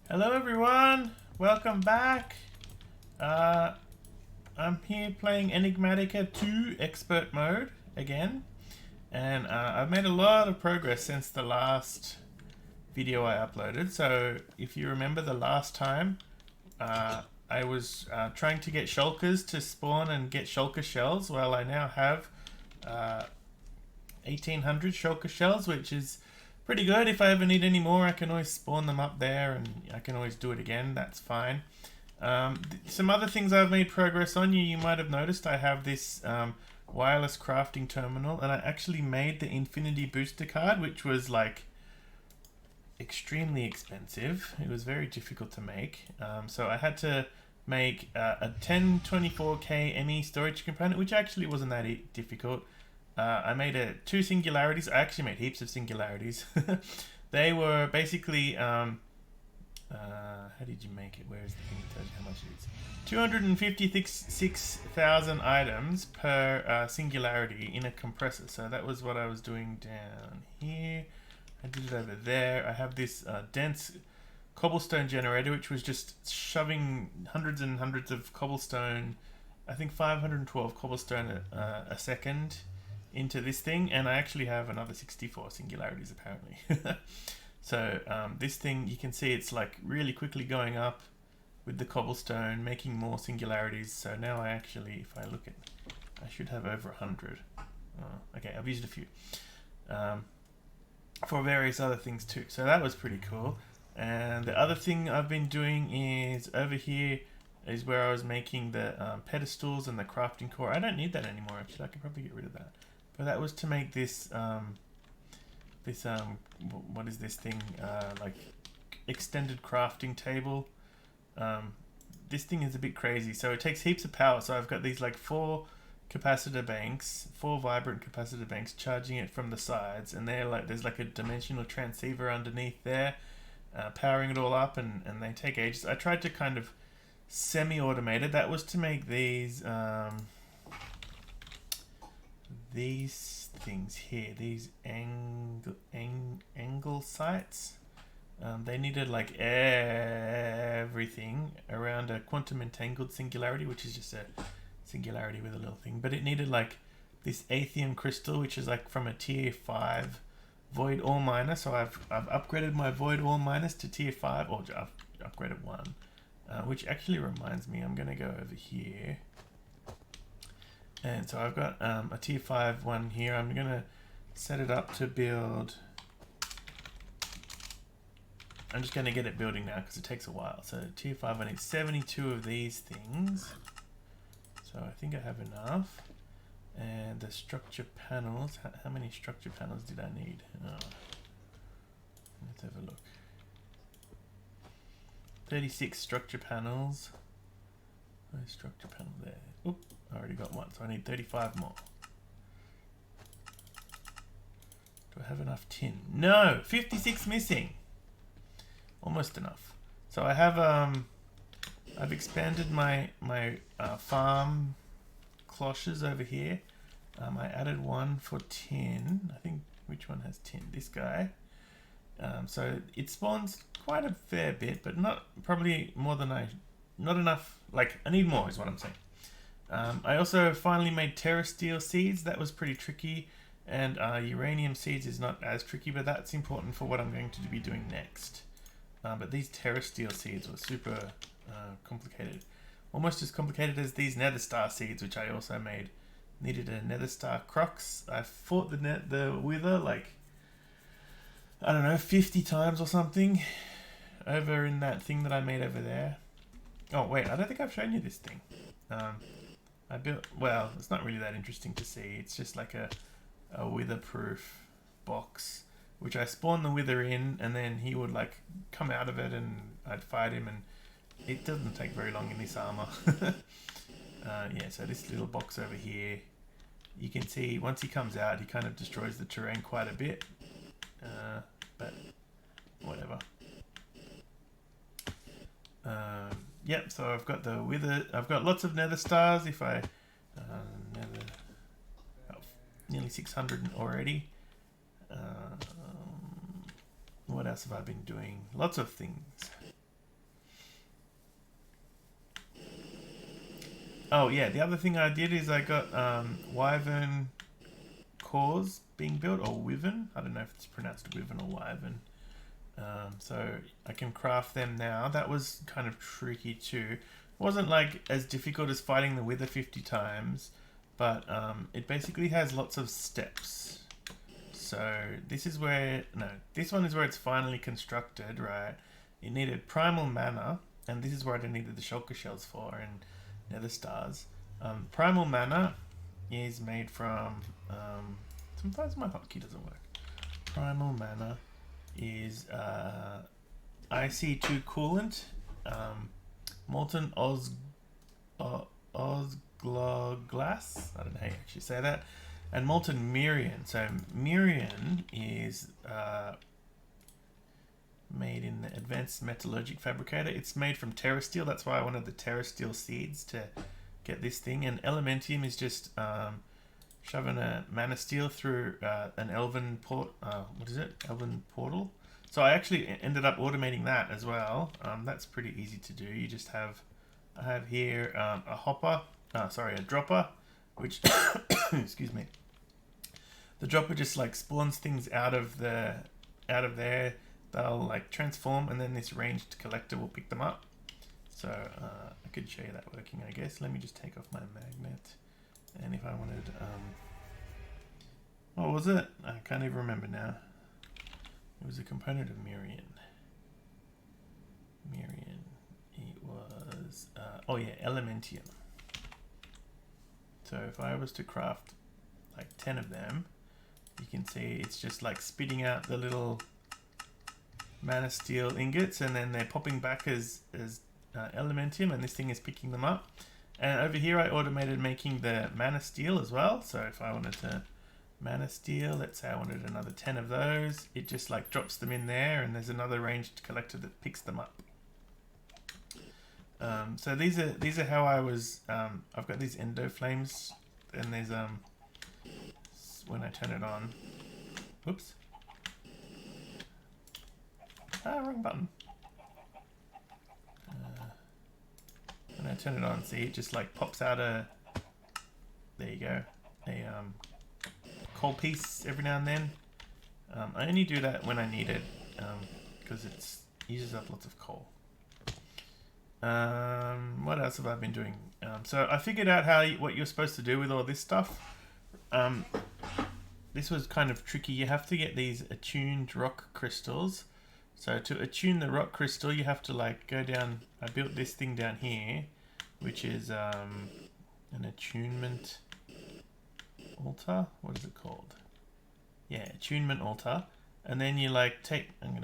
Hello everyone, welcome back. I'm here playing Enigmatica 2 Expert Mode again, and I've made a lot of progress since the last video I uploaded. So if you remember the last time, I was trying to get shulkers to spawn and get shulker shells. Well, I now have 1800 shulker shells, which is pretty good. If I ever need any more, I can always spawn them up there and I can always do it again. That's fine. Some other things I've made progress on, you might have noticed I have this wireless crafting terminal, and I actually made the infinity booster card, which was like extremely expensive. It was very difficult to make. So I had to make a 1024K ME storage component, which actually wasn't that difficult. I made two singularities. I actually made heaps of singularities. They were basically, how did you make it? Where is the thing that tells you how much it is? 256,000 items per singularity in a compressor. So that was what I was doing down here. I did it over there. I have this dense cobblestone generator, which was just shoving hundreds and hundreds of cobblestone, I think 512 cobblestone a second into this thing, and I actually have another 64 singularities apparently. So this thing, you can see it's like really quickly going up with the cobblestone, making more singularities. So now I actually, if I look at, I should have over 100. Okay, I've used a few for various other things too. So that was pretty cool. And the other thing I've been doing is over here is where I was making the pedestals and the crafting core. I don't need that anymore actually. I can probably get rid of that. But that was to make this, what is this thing, like extended crafting table. This thing is a bit crazy, so it takes heaps of power. So I've got these like four capacitor banks, four vibrant capacitor banks charging it from the sides, and they're like, there's like a dimensional transceiver underneath there, powering it all up, and they take ages. I tried to kind of semi-automate it. That was to make these things here, these angle sites. They needed like everything around a quantum entangled singularity, which is just a singularity with a little thing, but it needed like this aethium crystal, which is like from a tier 5 void ore miner. So I've upgraded my void ore miners to tier 5, or I've upgraded one, which actually reminds me, I'm gonna go over here. And so I've got a tier 5 one here. I'm going to set it up to build. I'm just going to get it building now because it takes a while. So tier 5, I need 72 of these things. So I think I have enough. And the structure panels, how many structure panels did I need? Oh. Let's have a look. 36 structure panels. Where's structure panel there? Oop. I already got one, so I need 35 more. Do I have enough tin? No! 56 missing! Almost enough. So I have, I've expanded my farm cloches over here. I added one for tin. I think, which one has tin? This guy. So it spawns quite a fair bit, but not probably more than not enough. Like, I need more is what I'm saying. I also finally made terrasteel seeds. That was pretty tricky, and uranium seeds is not as tricky, but that's important for what I'm going to be doing next. But these terrasteel seeds were super complicated, almost as complicated as these nether star seeds, which I also made. Needed a nether star crux. I fought the wither like, I don't know, 50 times or something over in that thing that I made over there. Oh wait, I don't think I've shown you this thing. I built, well, it's not really that interesting to see. It's just like a wither-proof box, which I spawned the wither in, and then he would like come out of it, and I'd fight him, and it doesn't take very long in this armor. Yeah, so this little box over here, you can see once he comes out, he kind of destroys the terrain quite a bit, but whatever. Yep, so I've got the wither. I've got lots of nether stars. If I nearly 600 already. What else have I been doing? Lots of things. Oh yeah, the other thing I did is I got wyvern cores being built, or wyvern. I don't know if it's pronounced wyvern or wyvern. So I can craft them now. That was kind of tricky too. It wasn't like as difficult as fighting the wither 50 times, but it basically has lots of steps. So this is where, no, this one is where it's finally constructed, right? It needed primal mana, and this is where I needed the shulker shells for, and nether stars. Primal mana is made from, sometimes my hotkey doesn't work. Primal mana is IC2 coolant, molten osgloglass, I don't know how you actually say that, and molten mirian. So mirian is made in the advanced metallurgic fabricator. It's made from terra steel. That's why I wanted the terra steel seeds to get this thing. And elementium is just shoving a mana steel through an elven elven portal. So I actually ended up automating that as well. That's pretty easy to do. You just have, I have here a dropper, which excuse me. The dropper just like spawns things out of there. They'll like transform, and then this ranged collector will pick them up. So I could show you that working, I guess. Let me just take off my magnet. And if I wanted, what was it? I can't even remember now. It was a component of Mirian. It was, oh yeah, Elementium. So if I was to craft like 10 of them, you can see it's just like spitting out the little mana steel ingots, and then they're popping back as Elementium, and this thing is picking them up. And over here I automated making the mana steel as well. So if I wanted to mana steel, let's say I wanted another 10 of those, it just like drops them in there, and there's another ranged collector that picks them up. So these are how I was, I've got these endo flames, and there's when I turn it on, whoops, wrong button. When I turn it on, see, it just like pops out there you go, a coal piece every now and then. I only do that when I need it, because it uses up lots of coal. What else have I been doing? So I figured out what you're supposed to do with all this stuff. This was kind of tricky. You have to get these attuned rock crystals. So to attune the rock crystal, you have to like go down. I built this thing down here, which is an attunement altar. What is it called? Yeah, attunement altar. And then you like take, I'm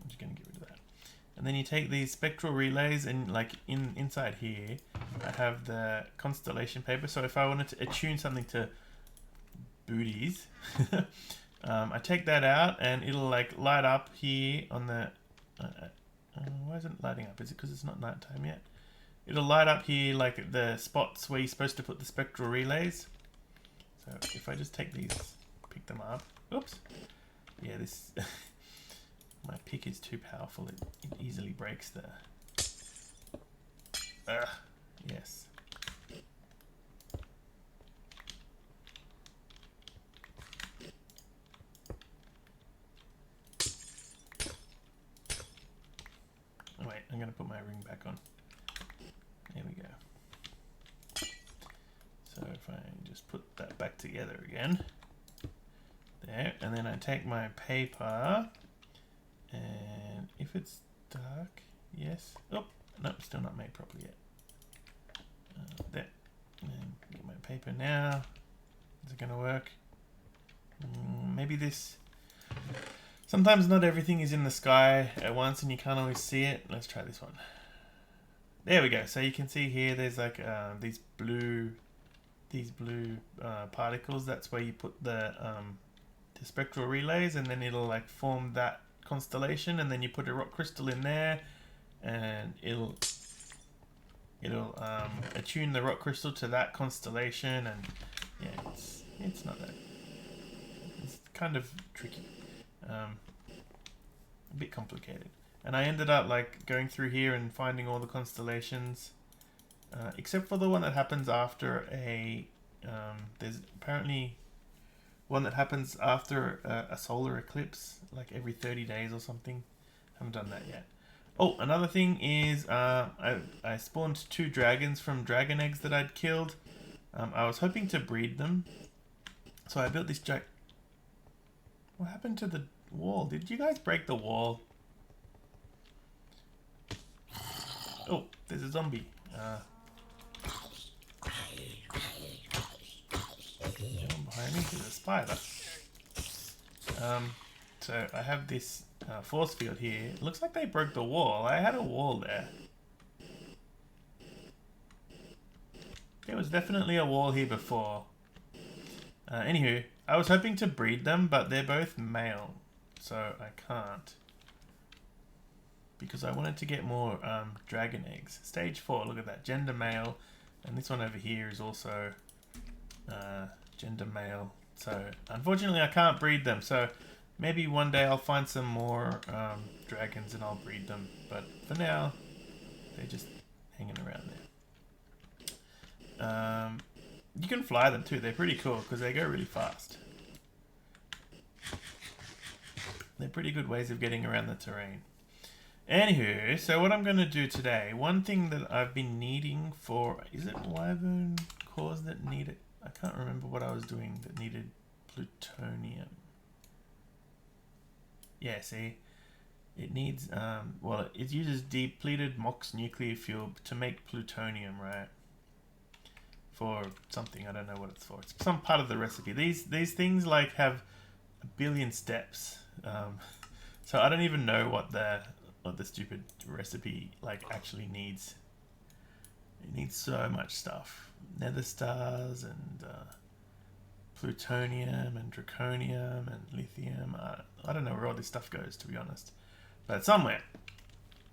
just gonna get rid of that. And then you take these spectral relays, and like inside here, I have the constellation paper. So if I wanted to attune something to booties, I take that out, and it'll like light up here on the, why isn't it lighting up? Is it because it's not nighttime yet? It'll light up here like the spots where you're supposed to put the spectral relays. So if I just take these, pick them up, oops, yeah, this, my pick is too powerful, it easily breaks the, yes. Oh, wait, I'm going to put my ring back on. There we go. So if I just put that back together again, there, and then I take my paper, and if it's dark, yes, oh, nope, still not made properly yet. There, and get my paper now. Is it going to work? Maybe this, sometimes not everything is in the sky at once and you can't always see it. Let's try this one. There we go. So you can see here there's like these blue particles. That's where you put the spectral relays, and then it'll like form that constellation, and then you put a rock crystal in there, and it'll attune the rock crystal to that constellation. And yeah, it's not that, it's kind of tricky, a bit complicated. And I ended up like going through here and finding all the constellations, except for the one that happens after a. There's apparently one that happens after a solar eclipse, like every 30 days or something. Haven't done that yet. Oh, another thing is I spawned 2 dragons from dragon eggs that I'd killed. I was hoping to breed them, so I built this What happened to the wall? Did you guys break the wall? Oh, there's a zombie. Behind me, there's a spider. So I have this force field here. It looks like they broke the wall. I had a wall there. There was definitely a wall here before. Anywho, I was hoping to breed them, but they're both male, so I can't. Because I wanted to get more dragon eggs. Stage 4, look at that. Gender male. And this one over here is also gender male. So, unfortunately, I can't breed them. So, maybe one day I'll find some more dragons and I'll breed them. But for now, they're just hanging around there. You can fly them too. They're pretty cool because they go really fast. They're pretty good ways of getting around the terrain. Anywho, so what I'm going to do today, one thing that I've been needing for, is it wyvern cores that need it? I can't remember what I was doing that needed plutonium. Yeah, see, it needs, well, it uses depleted MOX nuclear fuel to make plutonium, right? For something, I don't know what it's for. It's some part of the recipe. These things like have a billion steps. So I don't even know what the stupid recipe like actually needs. It needs so much stuff. Nether stars and plutonium and draconium and lithium. I don't know where all this stuff goes, to be honest. But somewhere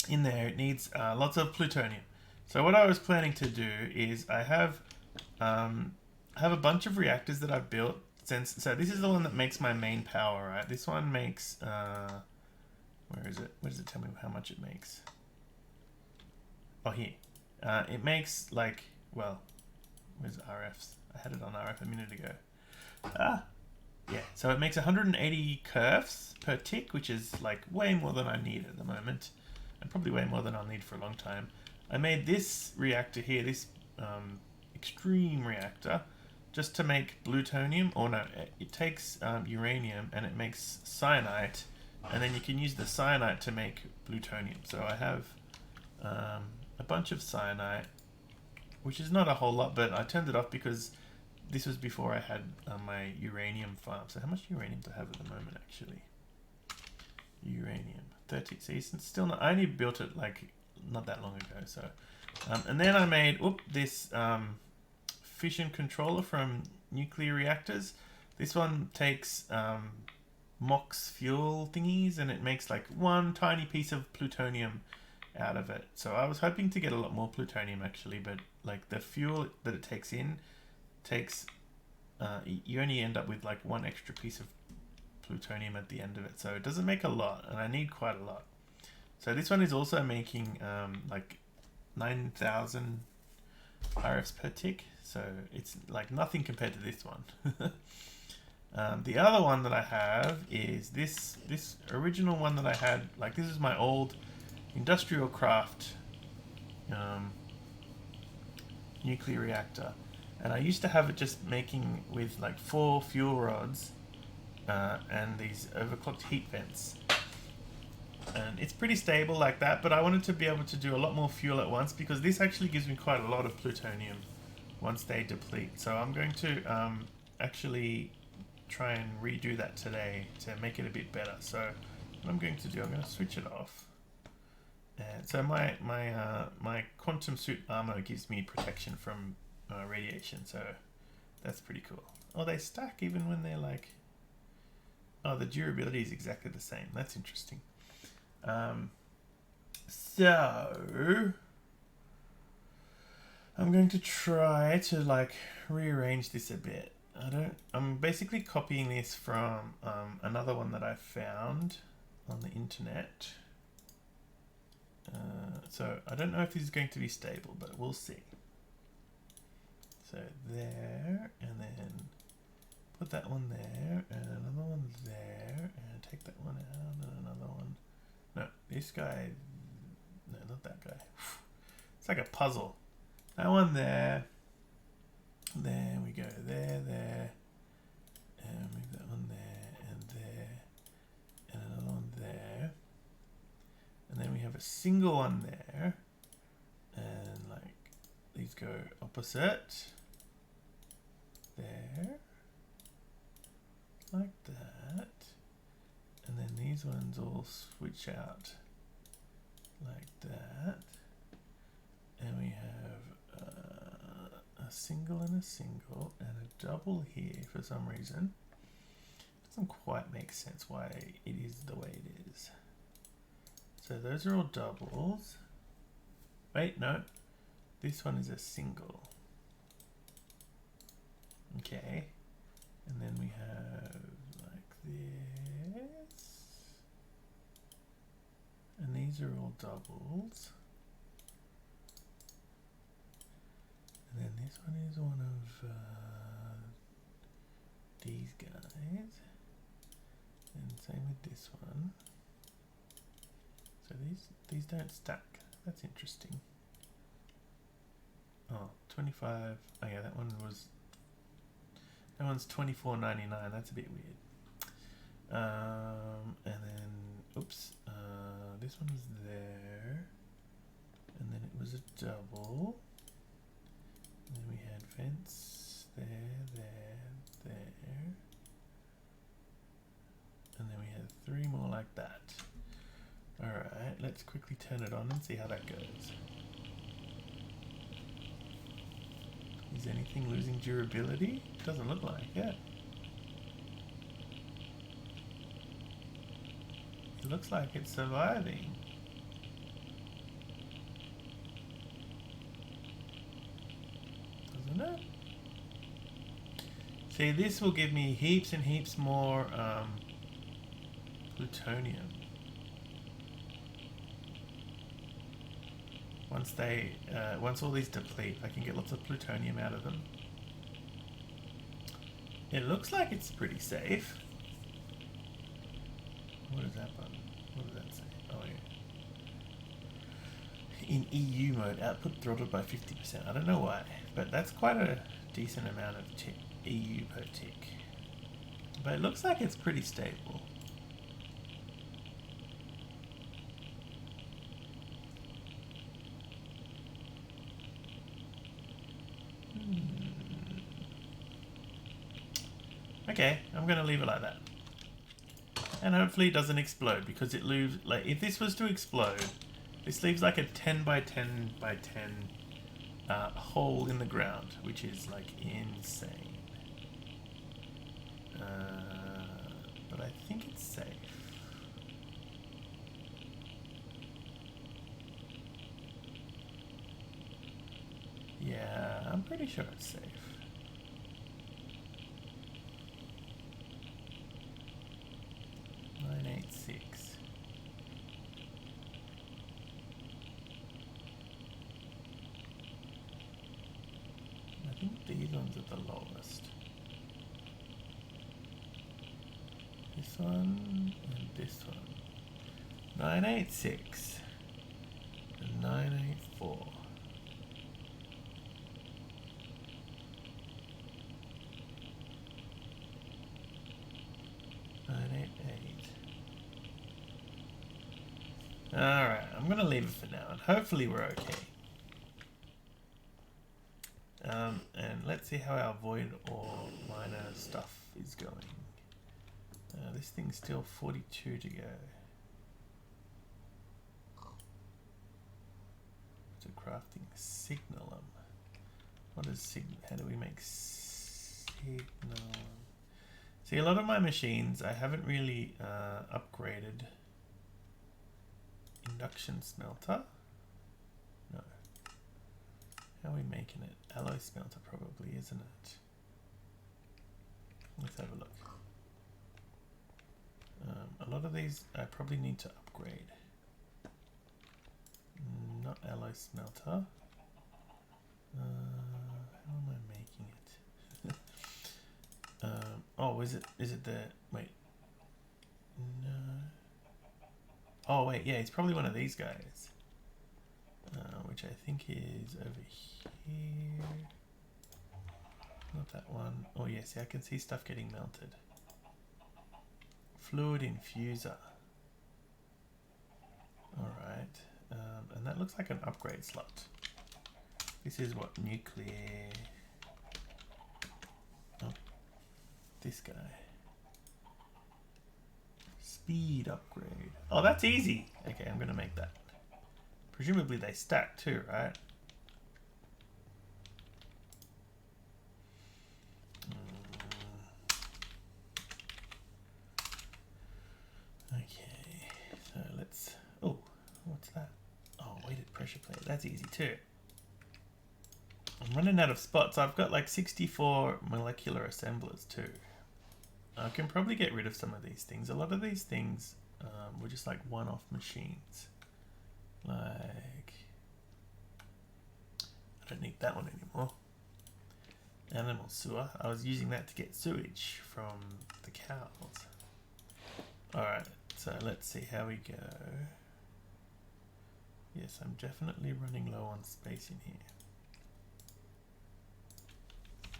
in there it needs lots of plutonium. So what I was planning to do is I have a bunch of reactors that I've built. So this is the one that makes my main power, right? This one makes... where is it? Where does it tell me how much it makes? Oh, here. It makes like, well, where's RFs? I had it on RF a minute ago. Yeah, so it makes 180 kerfs per tick, which is like way more than I need at the moment. And probably way more than I'll need for a long time. I made this reactor here, this extreme reactor, just to make plutonium, or no, it takes uranium and it makes cyanide, and then you can use the cyanide to make plutonium. So I have a bunch of cyanide, which is not a whole lot, but I turned it off because this was before I had my uranium farm. So how much uranium do I have at the moment, actually? Uranium, 30. See, it's still not, I only built it like not that long ago. So, and then I made this fission controller from nuclear reactors. This one takes MOX fuel thingies and it makes like one tiny piece of plutonium out of it. So I was hoping to get a lot more plutonium actually, but like the fuel that it takes in takes, you only end up with like one extra piece of plutonium at the end of it. So it doesn't make a lot and I need quite a lot. So this one is also making like 9,000 RFs per tick. So it's like nothing compared to this one. The other one that I have is this original one that I had. Like this is my old industrial craft nuclear reactor, and I used to have it just making with like 4 fuel rods and these overclocked heat vents. And it's pretty stable like that, but I wanted to be able to do a lot more fuel at once because this actually gives me quite a lot of plutonium once they deplete. So I'm going to actually try and redo that today to make it a bit better. So what I'm going to do, I'm going to switch it off. And so my quantum suit armor gives me protection from radiation, so that's pretty cool. Oh, they stack even when they're like... Oh, the durability is exactly the same. That's interesting. So I'm going to try to like rearrange this a bit. I'm basically copying this from another one that I found on the internet. So I don't know if this is going to be stable, but we'll see. So there, and then put that one there, and another one there, and take that one out, and another one. No, this guy. No, not that guy. It's like a puzzle. That one there. There we go. There. And move that one there, and another one there. And then we have a single one there. And like, these go opposite. There. Like that. And then these ones all switch out. Like that. And we have a single and a single and a double here for some reason. Doesn't quite make sense why it is the way it is. So those are all doubles. Wait, no. This one is a single. Okay. And then we have like this. And these are all doubles. And then this one is one of these guys. And same with this one. So these don't stack. That's interesting. Oh, 25. Oh yeah, that one's $24.99. That's a bit weird. And then, oops, this one was there, and then it was a double. And then we had fence there, and then we had 3 more like that. All right, let's quickly turn it on and see how that goes. Is anything losing durability? Doesn't look like it. It looks like it's surviving. Doesn't it? See, this will give me heaps and heaps more plutonium. Once all these deplete, I can get lots of plutonium out of them. It looks like it's pretty safe. What is that button? What does that say? Oh yeah. In EU mode, output throttled by 50%. I don't know why, but that's quite a decent amount of EU per tick. But it looks like it's pretty stable. Okay, I'm going to leave it like that. And hopefully it doesn't explode, because it leaves, like, if this was to explode, this leaves like a 10 by 10 by 10 hole in the ground, which is like insane. But I think it's safe. Yeah, I'm pretty sure it's safe. I think these ones are the lowest. This one and this one. 986 and 984. 988. Alright, I'm going to leave it for now, and hopefully we're okay. And let's see how our void or miner stuff is going. This thing's still 42 to go. So crafting signalum. What is signal? How do we make signalum? See, a lot of my machines I haven't really upgraded. Induction smelter. No. How are we making it? Alloy smelter probably, isn't it? Let's have a look. A lot of these I probably need to upgrade. Not alloy smelter. How am I making Oh, is it the... Wait. No. Oh, wait, yeah, it's probably one of these guys. Which I think is over here. Not that one. Oh, yeah, see, I can see stuff getting melted. Fluid infuser. Alright. And that looks like an upgrade slot. This is what? Nuclear... Oh, this guy. Speed upgrade. Oh, that's easy. Okay, I'm going to make that. Presumably they stack too, right? Okay, so let's... Oh, what's that? Oh, weighted pressure plate. That's easy too. I'm running out of spots. I've got like 64 molecular assemblers too. I can probably get rid of some of these things. A lot of these things were just like one-off machines. Like... I don't need that one anymore. Animal sewer. I was using that to get sewage from the cows. Alright, so let's see how we go. Yes, I'm definitely running low on space in here.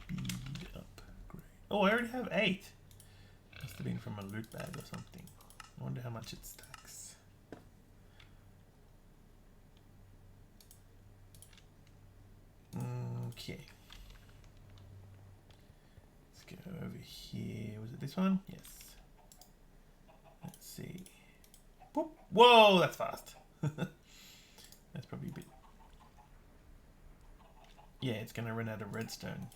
Speed upgrade. Oh, I already have 8. Must have been from a loot bag or something. I wonder how much it stacks. Okay. Let's go over here. Was it this one? Yes. Let's see. Boop. Whoa, that's fast. That's probably a bit... Yeah, it's going to run out of redstone.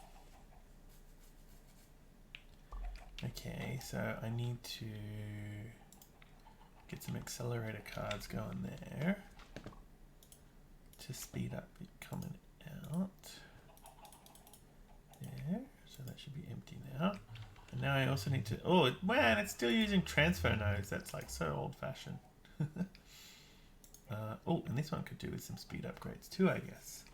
Okay, so I need to get some accelerator cards going there to speed up it coming out. There, so that should be empty now. And now I also need to... Oh, man, it's still using transfer nodes. That's like so old-fashioned. Oh, and this one could do with some speed upgrades too, I guess.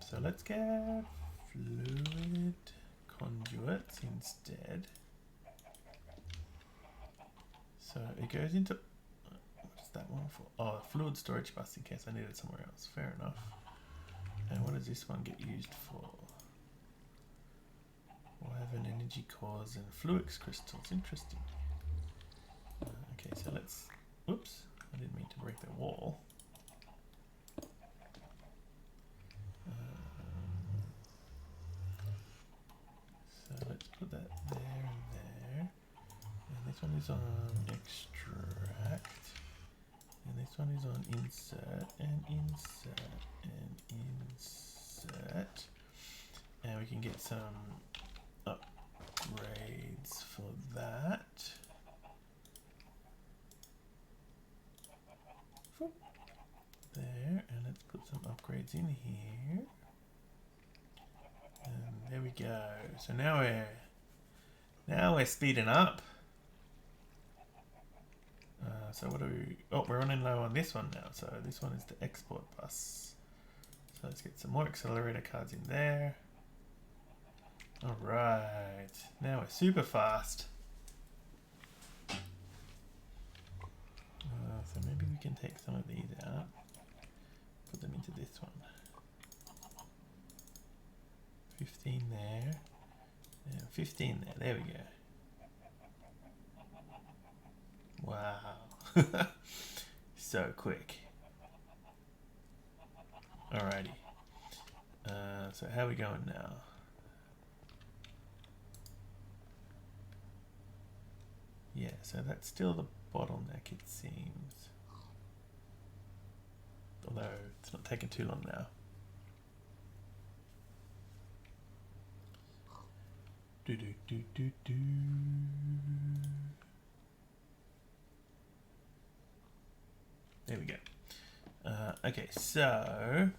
So let's get fluid conduits instead. So it goes into... What's that one for? Oh, fluid storage bus in case I need it somewhere else. Fair enough. And what does this one get used for? Wyvern energy cores and fluix crystals. Interesting. Okay, so let's... Oops, I didn't mean to break the wall. So let's put that there and there. And this one is on extract. And this one is on insert and insert and insert. And we can get some upgrades for that. There, and let's put some upgrades in here. And there we go. So now we're speeding up. So what do we... Oh, we're running low on this one now. So this one is the export bus. So let's get some more accelerator cards in there. All right, now we're super fast. So maybe we can take some of these out. Put them into this one. 15 there. And 15 there. There we go. Wow. So quick. Alrighty. So how are we going now? Yeah, so that's still the bottleneck, it seems. Although it's not taking too long now. Do do do do do. There we go. Okay, so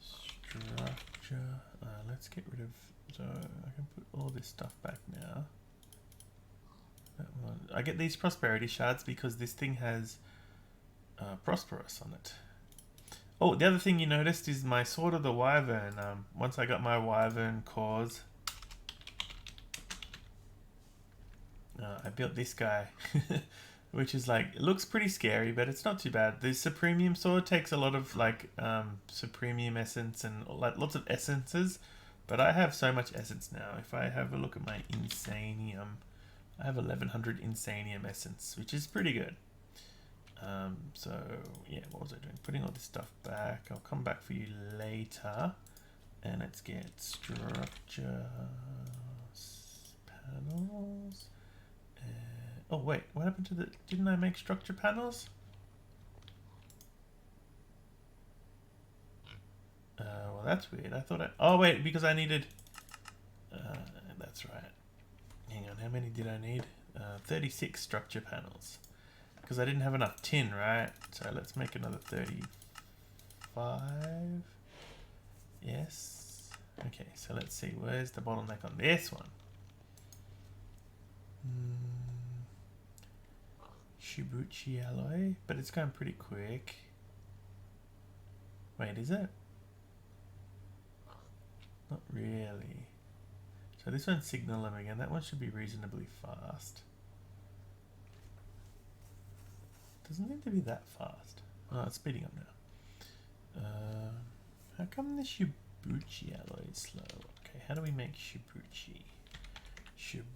structure. Let's get rid of. So I can put all this stuff back now. That one. I get these prosperity shards because this thing has prosperous on it. Oh, the other thing you noticed is my Sword of the Wyvern. Once I got my Wyvern cores I built this guy, which is like, it looks pretty scary, but it's not too bad. The Supremium sword takes a lot of like Supremium essence and like lots of essences, but I have so much essence now. If I have a look at my Insanium, I have 1100 Insanium essence, which is pretty good. So yeah, what was I doing? Putting all this stuff back. I'll come back for you later. And let's get structure panels. Oh wait, what happened to the? Didn't I make structure panels? Well, that's weird. I thought I. Oh wait, because I needed. That's right. Hang on, how many did I need? 36 structure panels. Because I didn't have enough tin, right? So let's make another 35. Yes. Okay, so let's see. Where's the bottleneck on this one? Shibuchi alloy, but it's going pretty quick. Wait, is it? Not really. So this one's signalum again. That one should be reasonably fast. Doesn't need to be that fast. Oh, it's speeding up now. How come the Shibuchi alloy is slow? Okay, how do we make Shibuchi? Shibu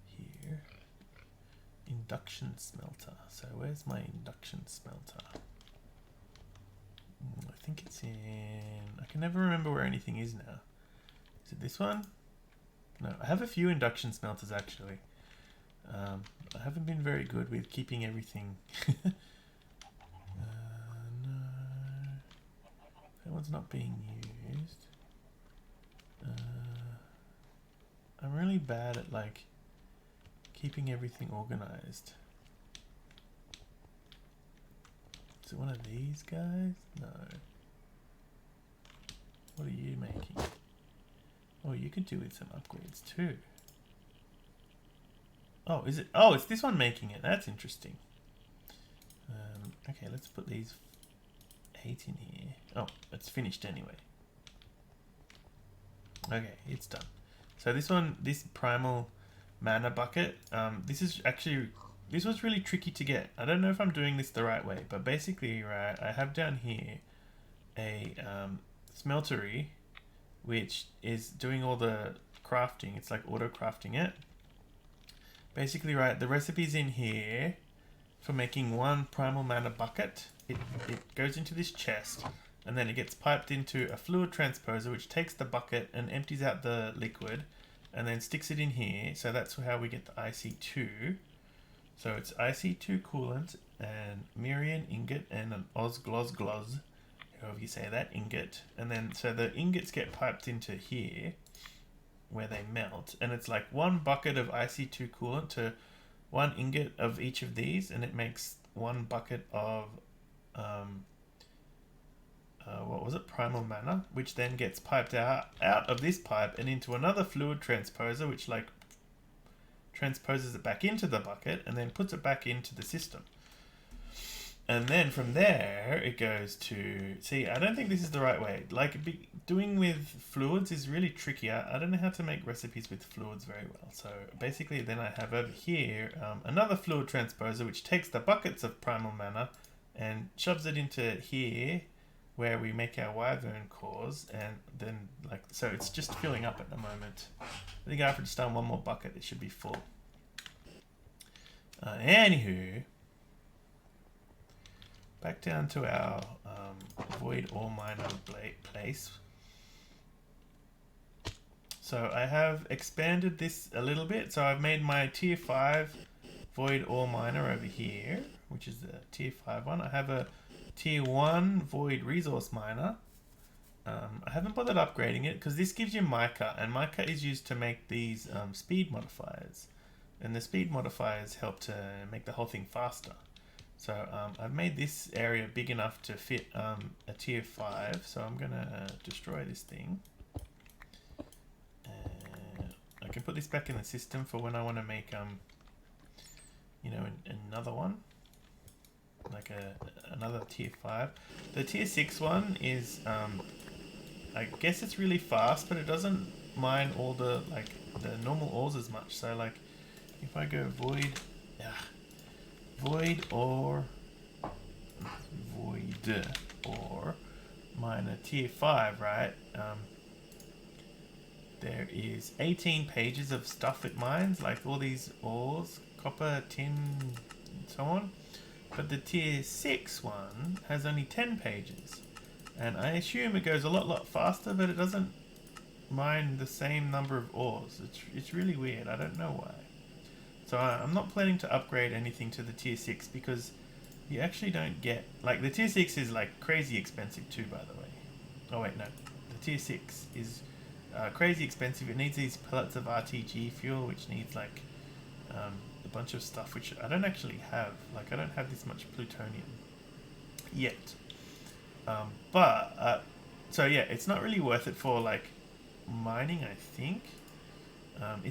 here. Induction smelter. So where's my induction smelter? I think it's in... I can never remember where anything is now. Is it this one? No, I have a few induction smelters actually. I haven't been very good with keeping everything. No. That one's not being used. I'm really bad at like keeping everything organized. Is it one of these guys? No. What are you making? Oh, you could do with some upgrades too. Oh, is it? Oh, it's this one making it. That's interesting. Okay, let's put these 8 in here. Oh, it's finished anyway. Okay, it's done. So this one, this Primal mana bucket, this was really tricky to get. I don't know if I'm doing this the right way, but basically, right, I have down here a smeltery, which is doing all the crafting. It's like auto crafting it. Basically, right, the recipe's in here for making one Primal mana bucket. It goes into this chest, and then it gets piped into a fluid transposer, which takes the bucket and empties out the liquid, and then sticks it in here. So that's how we get the IC2. So it's IC2 coolant and Mirian ingot and an Osglozgloz, however you say that, ingot. And then so the ingots get piped into here where they melt, and it's like 1 bucket of IC2 coolant to 1 ingot of each of these, and it makes 1 bucket of what was it, Primal mana, which then gets piped out of this pipe and into another fluid transposer, which like transposes it back into the bucket and then puts it back into the system. And then from there, it goes to... See, I don't think this is the right way. Like, doing with fluids is really tricky. I don't know how to make recipes with fluids very well. So basically, then I have over here another fluid transposer, which takes the buckets of Primal mana and shoves it into here, where we make our wyvern cores. And then, like, so it's just filling up at the moment. I think after just done 1 more bucket, it should be full. Anywho... Back down to our void ore miner place. So I have expanded this a little bit. So I've made my tier 5 void ore miner over here, which is the tier 5 one. I have a tier 1 void resource miner. I haven't bothered upgrading it because this gives you mica, and mica is used to make these speed modifiers. And the speed modifiers help to make the whole thing faster. So I've made this area big enough to fit a tier 5. So I'm going to destroy this thing. I can put this back in the system for when I want to make, you know, another one. Like another tier 5. The tier 6 one is, I guess it's really fast, but it doesn't mine all the like the normal ores as much. So like if I go void, void or mine a tier 5, right? There is 18 pages of stuff it mines, like all these ores, copper, tin, and so on. But the tier 6 one has only 10 pages. And I assume it goes a lot faster, but it doesn't mine the same number of ores. It's really weird. I don't know why. So I'm not planning to upgrade anything to the tier 6 because you actually don't get... Like, the tier 6 is, like, crazy expensive too, by the way. Oh, wait, no. The tier 6 is crazy expensive. It needs these pellets of RTG fuel, which needs, like, a bunch of stuff, which I don't actually have. Like, I don't have this much plutonium yet. So yeah, it's not really worth it for, like, mining, I think. I'm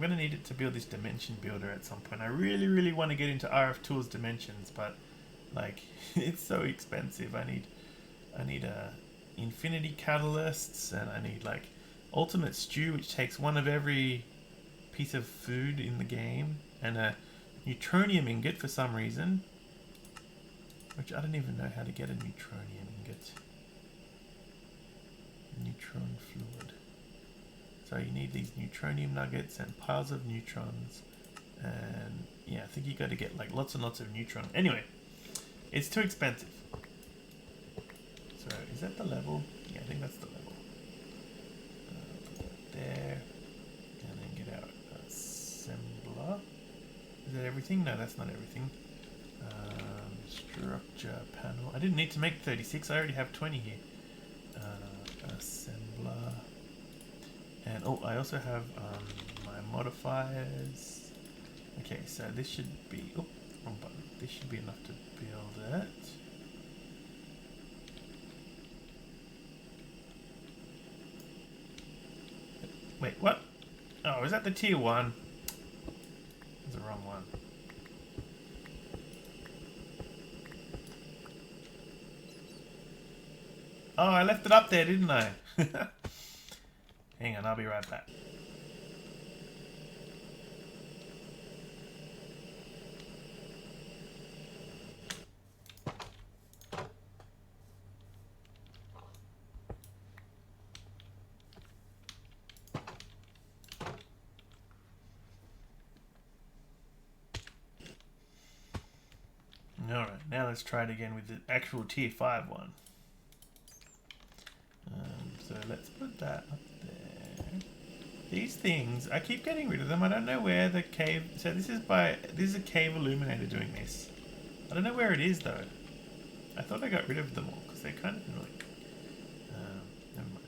going to need it to build this dimension builder at some point. I really want to get into RF Tools dimensions, but like it's so expensive. I need infinity catalysts, and I need like ultimate stew, which takes one of every piece of food in the game, and a neutronium ingot for some reason, which I don't even know how to get a neutronium ingot. Neutron fluid. So you need these neutronium nuggets and piles of neutrons, and yeah, I think you got to get like lots and lots of neutrons. Anyway, it's too expensive. So is that the level? Yeah, I think that's the level. There, and then get out assembler. Is that everything? No, that's not everything. Structure panel. I didn't need to make 36. I already have 20 here. Assembler. And oh, I also have my modifiers. Okay, so this should be, oh, wrong button. This should be enough to build it. Wait, what? Oh, is that the tier 1? That's the wrong one. Oh, I left it up there, didn't I? Hang on, I'll be right back. Alright, now let's try it again with the actual tier 5 one. So let's put that up there. These things, I keep getting rid of them. I don't know where the cave... So this is a cave illuminator doing this. I don't know where it is though. I thought I got rid of them all because they're kind of annoying. Never mind.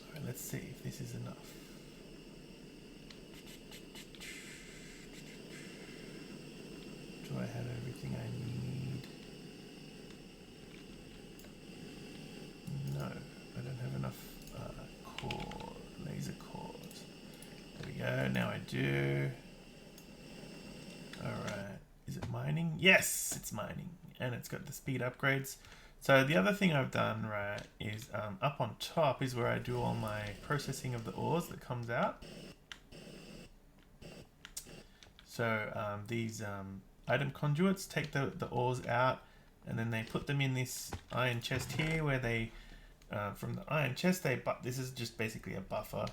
Alright, let's see if this is enough. Do I have everything I need? No, I don't have enough laser cores. There we go, now I do. Alright, is it mining? Yes, it's mining. And it's got the speed upgrades. So the other thing I've done, right, is up on top is where I do all my processing of the ores that comes out. So these item conduits take the ores out, and then they put them in this iron chest here where they, from the iron chest, this is just basically a buffer.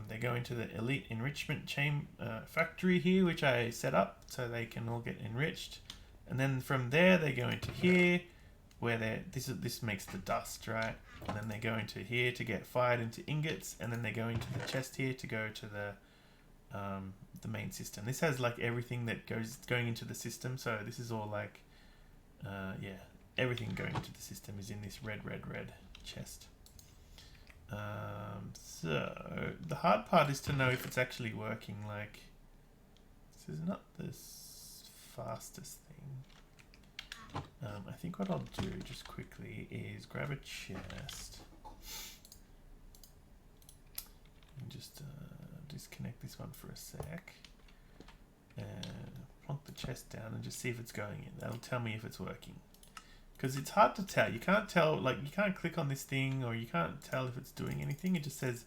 They go into the elite enrichment factory here, which I set up so they can all get enriched. And then from there they go into here where this makes the dust, right? And then they go into here to get fired into ingots, and then they go into the chest here to go to the main system. This has like everything that going into the system, so this is all like yeah, everything going into the system is in this red chest. So the hard part is to know if it's actually working. Like, this is not the fastest thing. I think what I'll do just quickly is grab a chest and just disconnect this one for a sec and plonk the chest down and just see if it's going in. That'll tell me if it's working. Because it's hard to tell. You can't tell, like, you can't click on this thing or you can't tell if it's doing anything. It just says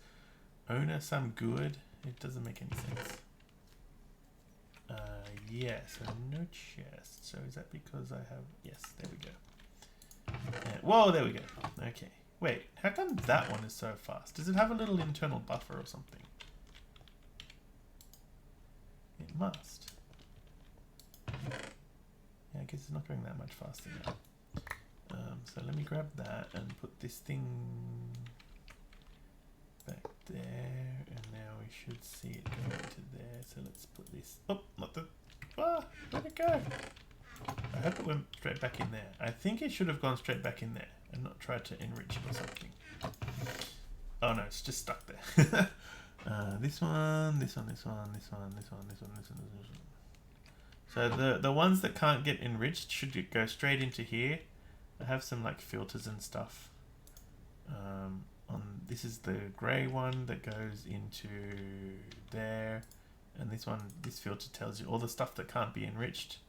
owner some good. It doesn't make any sense. Yeah, so no chest. So is that because I have... Yes, there we go. Whoa, there we go. Okay. Wait, how come that one is so fast? Does it have a little internal buffer or something? It must. Yeah, I guess it's not going that much faster now. So let me grab that and put this thing back there, and now we should see it go into there. So let's put this... Oh, not the... Ah, where'd it go? I hope it went straight back in there. I think it should have gone straight back in there and not tried to enrich it or something. Oh no, it's just stuck there. This one, this one, this one, this one, this one, this one, this one, this one. So the ones that can't get enriched should go straight into here. I have some like filters and stuff. This is the grey one that goes into there, and this one, this filter tells you all the stuff that can't be enriched.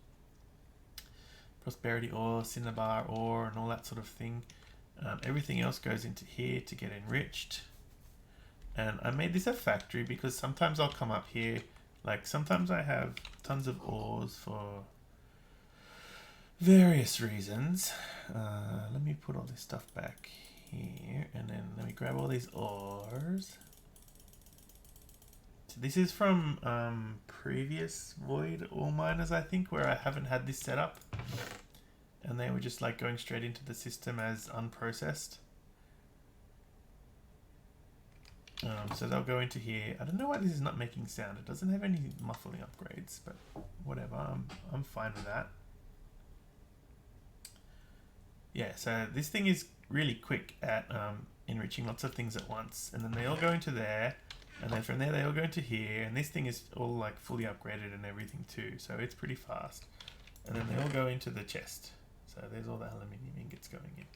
Prosperity ore, cinnabar ore, and all that sort of thing. Everything else goes into here to get enriched. And I made this a factory because sometimes I'll come up here, like sometimes I have tons of ores for various reasons. Let me put all this stuff back here, and then let me grab all these ores. So this is from previous void ore miners, I think, where I haven't had this set up, and they were just like going straight into the system as unprocessed. So they'll go into here. I don't know why this is not making sound. It doesn't have any muffling upgrades, but whatever. I'm fine with that. Yeah, so this thing is really quick at enriching lots of things at once, and then they all go into there, and then from there they all go into here, and this thing is all like fully upgraded and everything too, so it's pretty fast. And then they all go into the chest. So there's all the aluminium ingots going in.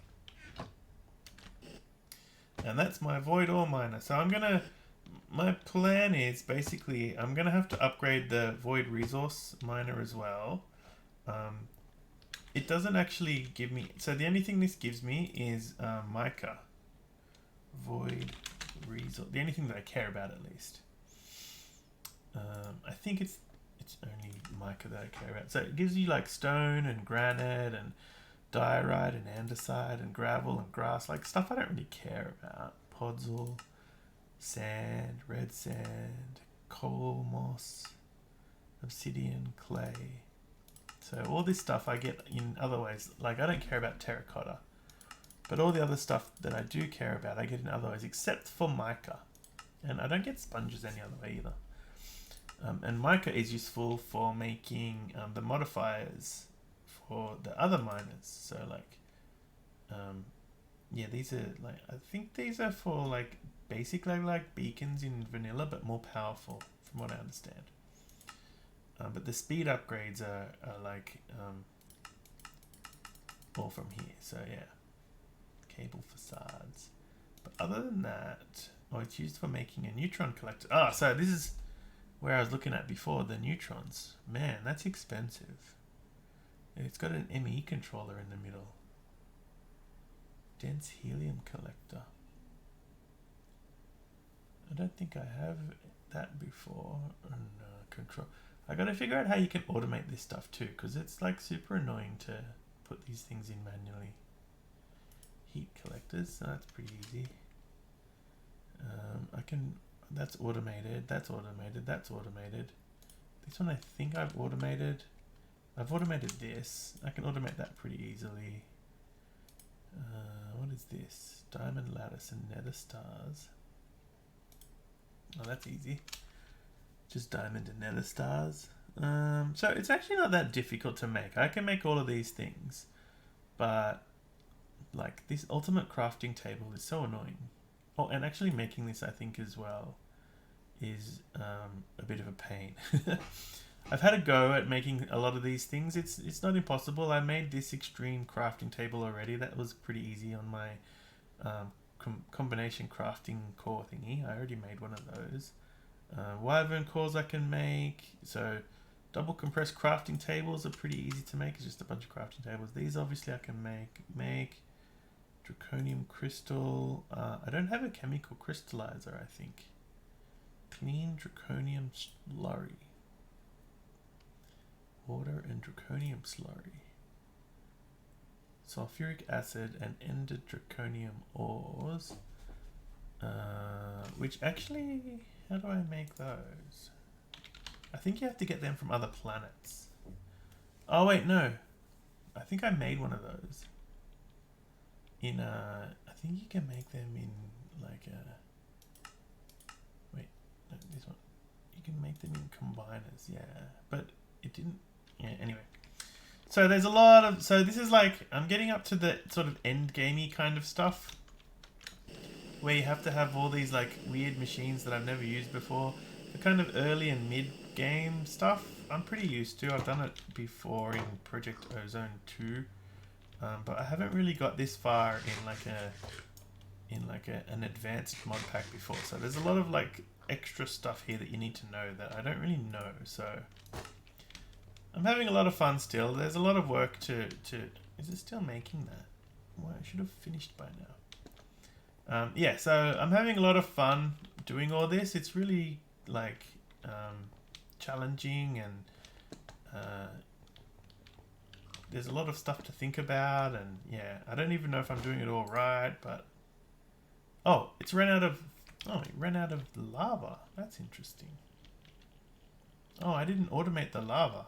And that's my void ore miner. So I'm gonna, my plan is basically I'm gonna have to upgrade the void resource miner as well. It doesn't actually give me, so the only thing this gives me is mica. Void resource, the only thing that I care about at least. I think it's only mica that I care about. So it gives you like stone and granite and diorite and andesite and gravel and grass, like stuff I don't really care about. Podzol, sand, red sand, coal, moss, obsidian, clay. So all this stuff I get in other ways. Like I don't care about terracotta, but all the other stuff that I do care about I get in other ways, except for mica. And I don't get sponges any other way either. And mica is useful for making the modifiers for the other miners. So like, yeah, these are like, I think these are for like basically like beacons in vanilla, but more powerful from what I understand. But the speed upgrades are like all from here. So yeah, cable facades. But other than that, oh, it's used for making a neutron collector. Ah, so this is where I was looking at before, the neutrons. Man, that's expensive. It's got an ME controller in the middle. Dense helium collector. I don't think I have that before. And, control. I gotta figure out how you can automate this stuff too, because it's like super annoying to put these things in manually. Heat collectors, so that's pretty easy. I can, that's automated, that's automated, that's automated. This one I think I've automated. I've automated this. I can automate that pretty easily. What is this? Diamond lattice and nether stars. Oh, that's easy. Just diamond and nether stars. So it's actually not that difficult to make. I can make all of these things, but like this ultimate crafting table is so annoying. Oh, and actually making this, I think, as well is a bit of a pain. I've had a go at making a lot of these things. It's not impossible. I made this extreme crafting table already. That was pretty easy on my combination crafting core thingy. I already made one of those. Wyvern cores I can make. So Double compressed crafting tables are pretty easy to make. It's just a bunch of crafting tables. These obviously I can make. Draconium crystal. I don't have a chemical crystallizer, I think. Clean draconium slurry. Water and draconium slurry. Sulfuric acid and ended draconium ores. Which actually, how do I make those? I think you have to get them from other planets. Oh wait, no. I think I made one of those. In I think you can make them in like a... Wait, no, this one. You can make them in combiners, yeah. But it didn't... Yeah, anyway. So there's a lot of... So this is like... I'm getting up to the sort of endgamey kind of stuff. Where you have to have all these like weird machines that I've never used before. The kind of early and mid-game stuff I'm pretty used to. I've done it before in Project Ozone 2. But I haven't really got this far in like an advanced mod pack before. So there's a lot of like extra stuff here that you need to know that I don't really know. So I'm having a lot of fun still. There's a lot of work to is it still making that? Well, I should have finished by now. Yeah, so I'm having a lot of fun doing all this. It's really like challenging, and there's a lot of stuff to think about, and yeah, I don't even know if I'm doing it all right, but oh, it ran out of lava. That's interesting. Oh, I didn't automate the lava.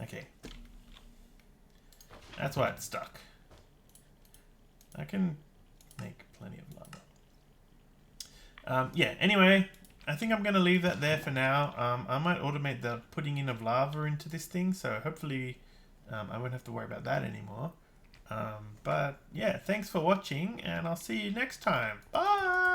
Okay, that's why it's stuck. I can make plenty of lava. Yeah, anyway, I think I'm going to leave that there for now. I might automate the putting in of lava into this thing, so hopefully I won't have to worry about that anymore. But yeah, thanks for watching, and I'll see you next time. Bye!